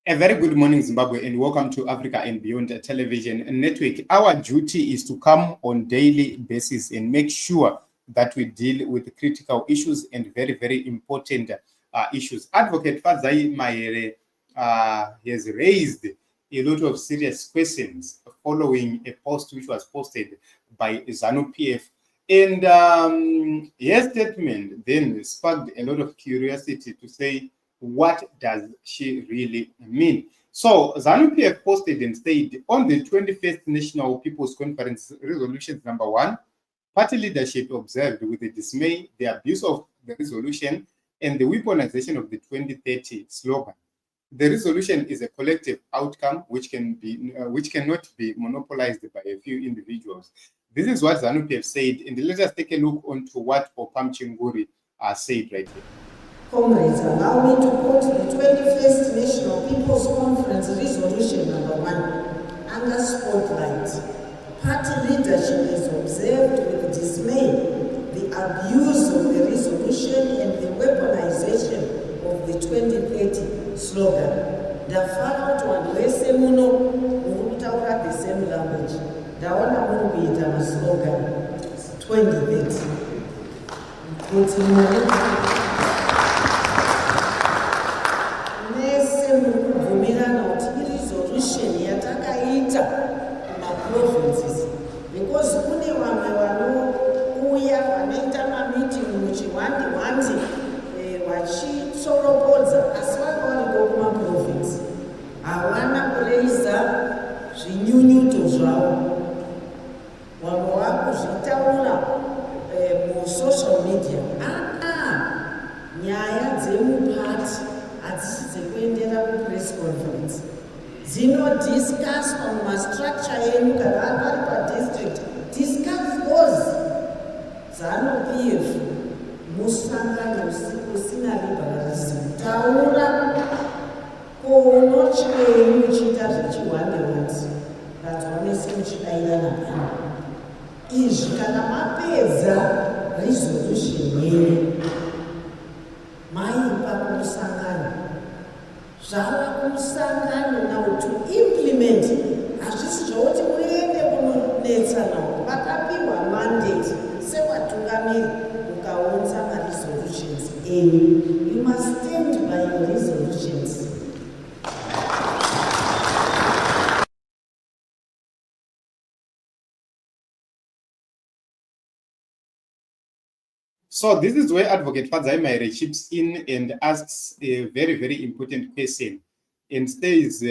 A very good morning, Zimbabwe, and welcome to Africa and Beyond Television Network. Our duty is to come on daily basis and make sure that we deal with critical issues and very, very important issues. Advocate Fazai Mahere has raised a lot of serious questions following a post which was posted by ZANU PF. And her statement then sparked a lot of curiosity to say, what does she really mean? So ZANU PF posted and said, on the 21st National People's Conference Resolution number 1, party leadership observed with dismay the abuse of the resolution and the weaponization of the 2030 slogan. The resolution is a collective outcome which cannot be monopolized by a few individuals. This is what ZANU PF said, and let us take a look onto what Opam Chinguri said right here. Comrades, allow me to quote the 21st National People's Conference Resolution number 1 under spotlight. Party leadership has observed with dismay the abuse of the resolution and the weaponization of the 2030 slogan. Ndafara kuti vanhu vese muno muri kutaura the same language. Ndaona muri kuita maslogan 2030 kuti muri provinces, because kune vamwe vanouya vanoita mameeting muchihwandi vachitsoropodza asi vanga variko kumaprovince havana kureisa zvinyunyuto zvavo, vamwe vakuzvitaura musocial media. Nyaya dzemupati hadzisi dzekuendera kupress conference, discuss on my structure yenu kana vari padistrict, discuss those. ZANU PF musangano usina liberalism, taura kounotyenyu muchiita zvechiwande-wande vadzwanese muchidaira napano. Izvi kana mapedza resolution yenyu maipa kumusangano, zvava kumusangano now to implement. Hazvisi zvokuti muende kunonetsana, vakapiwa mandate sevatungamiri mukaunza maresolutions enyu. You must stand by your resolutions. So this is where Advocate Fadzai Mahere chips in and asks a very, very important question and says,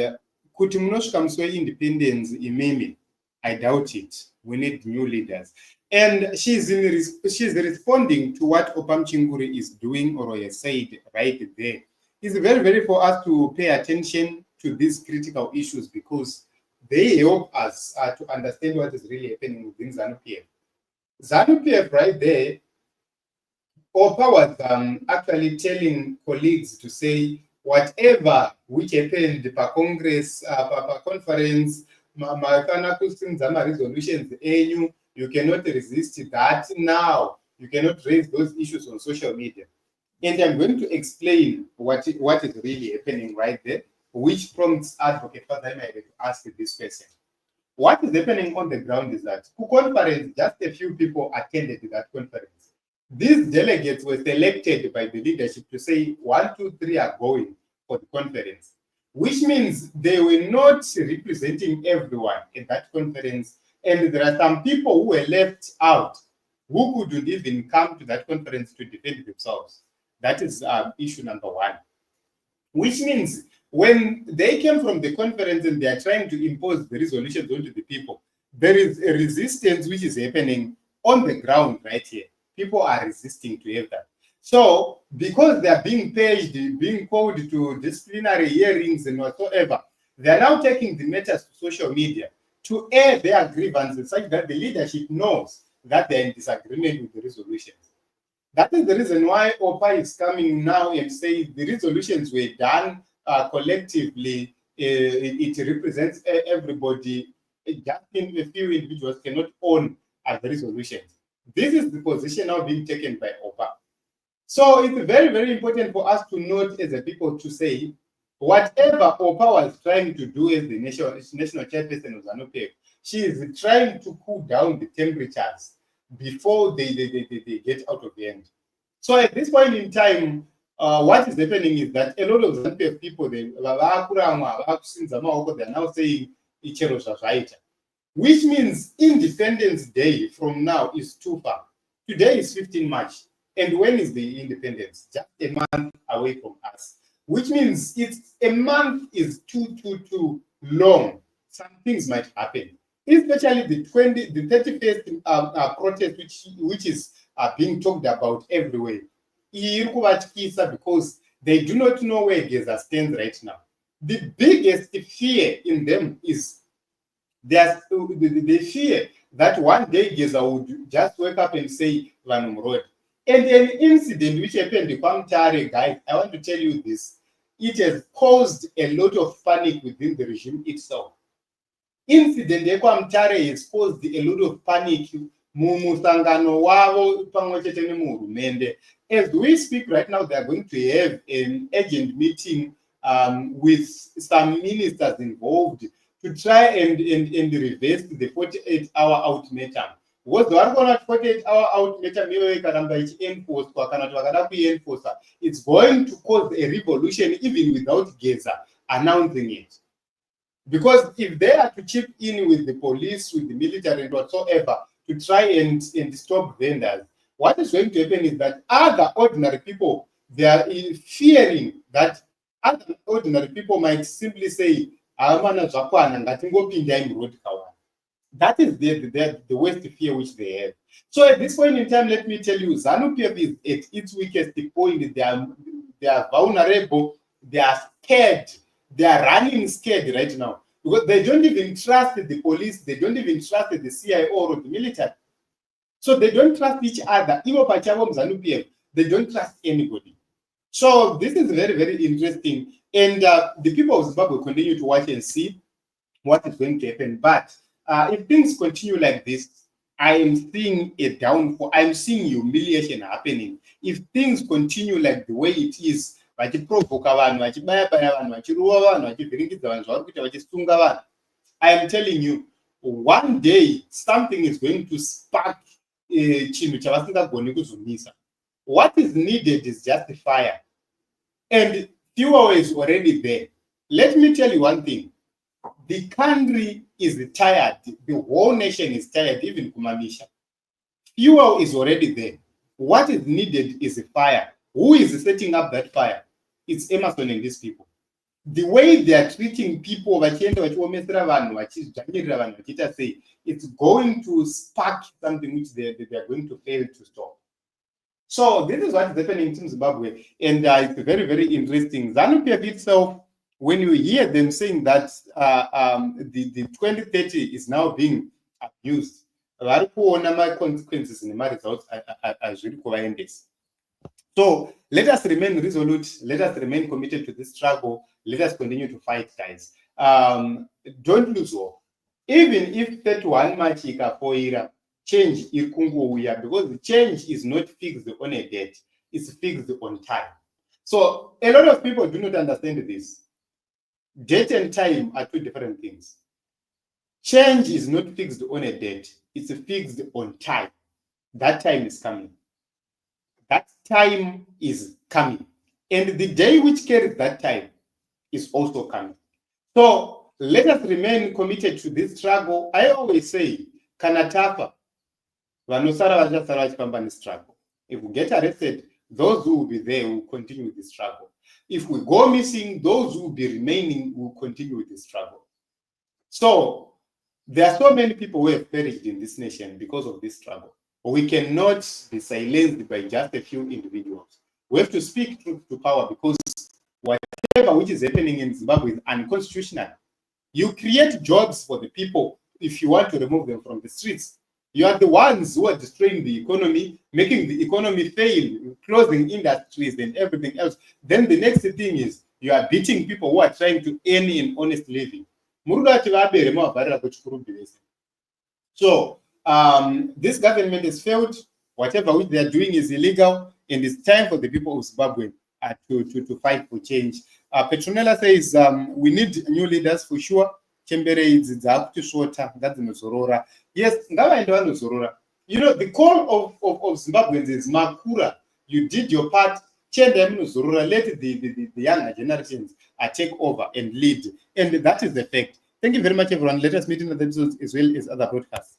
kuti munosvika musi weindependence imemi? I doubt it. We need new leaders. And she's responding to what Opam Chinguri is doing or has said right there. It's very, very for us to pay attention to these critical issues because they help us to understand what is really happening within ZANU PF. ZANU PF right there, Opa was actually telling colleagues to say whatever which happened per Congress, per conference, resolutions, you cannot resist that now. You cannot raise those issues on social media. And I'm going to explain what is really happening right there, which prompts Advocate Fadzai Mahere to ask this question. What is happening on the ground is that conference, just a few people attended that conference. These delegates were selected by the leadership to say 1, 2, 3 are going for the conference, which means they were not representing everyone in that conference. And there are some people who were left out who couldn't even come to that conference to defend themselves. That is issue number 1, which means when they came from the conference and they are trying to impose the resolutions onto the people, there is a resistance which is happening on the ground right here. People are resisting to have that. So because they are being paged, being called to disciplinary hearings and whatsoever, they are now taking the matters to social media to air their grievances such that the leadership knows that they are in disagreement with the resolutions. That is the reason why OPA is coming now and saying the resolutions were done collectively. It represents everybody. Just a few individuals cannot own the resolutions. This is the position now being taken by OPA. So it's very, very important for us to note as a people to say Whatever Opa was trying to do as the national chairperson of ZANU PF, she is trying to cool down the temperatures before they get out of hand. So at this point in time, what is happening is that a lot of ZANU PF people, they are now saying, which means Independence Day from now is too far. Today is 15 March. And when is the independence? Just a month away from us. Which means it's a month is too long. Some things might happen. Especially the 31st protest, which is being talked about everywhere. Because they do not know where Gaza stands right now. The biggest fear in them is the fear that one day Gaza would just wake up and say Lanum Road. And an incident which happened in Mahere, guys, I want to tell you this. It has caused a lot of panic within the regime itself. Incident Mahere has caused a lot of panic. As we speak right now, they are going to have an urgent meeting with some ministers involved to try and reverse the 48-hour ultimatum. What the 48-hour ultimatum it's going to cause a revolution even without Gaza announcing it. Because if they are to chip in with the police, with the military, and whatsoever, to try and stop vendors, what is going to happen is that other ordinary people, they are fearing that other ordinary people might simply say, that is the worst fear which they have. So at this point in time, let me tell you, ZANU PF is at its weakest point. They are vulnerable, they are scared, they are running scared right now. Because they don't even trust the police, they don't even trust the CIO or the military. So they don't trust each other. Even ZANU PF, they don't trust anybody. So this is very, very interesting. And the people of Zimbabwe will continue to watch and see what is going to happen. But if things continue like this, I am seeing a downfall. I'm seeing humiliation happening. If things continue like the way it is, I am telling you, one day something is going to spark. What is needed is just fire. And fuel is already there. Let me tell you one thing. The country is tired. The whole nation is tired, even Kumamisha. Fuel is already there. What is needed is a fire. Who is setting up that fire? It's Emerson and these people. The way they are treating people, it's going to spark something which they are going to fail to stop. So this is what is happening in Zimbabwe. And it's very, very interesting. ZANU PF itself, when you hear them saying that the 2030 is now being abused, my consequences in my results as really. So let us remain resolute, let us remain committed to this struggle, let us continue to fight, guys. Don't lose hope. Even if 31 March change because the change is not fixed on a date, it's fixed on time. So a lot of people do not understand this. Date and time are two different things. Change is not fixed on a date, it's fixed on time. That time is coming. That time is coming. And the day which carries that time is also coming. So let us remain committed to this struggle. I always say, Kanatafa, struggle. If we get arrested, those who will be there will continue with the struggle. If we go missing, those who will be remaining will continue with the struggle. So there are so many people who have perished in this nation because of this struggle. We cannot be silenced by just a few individuals. We have to speak truth to power because whatever which is happening in Zimbabwe is unconstitutional. You create jobs for the people if you want to remove them from the streets. You are the ones who are destroying the economy, making the economy fail, closing industries and everything else. Then the next thing is you are beating people who are trying to earn an honest living. So this government has failed. Whatever which they are doing is illegal, and it's time for the people of Zimbabwe to fight for change. Petronella says, we need new leaders for sure. Chembereidzi dzakutisvota ngadzimuzorora. Yes, ngavaende vanozorora. You know, the call of Zimbabweans is Makura. You did your part. Chende munozorora. Let the younger generations take over and lead. And that is the fact. Thank you very much, everyone. Let us meet in the episodes as well as other broadcasts.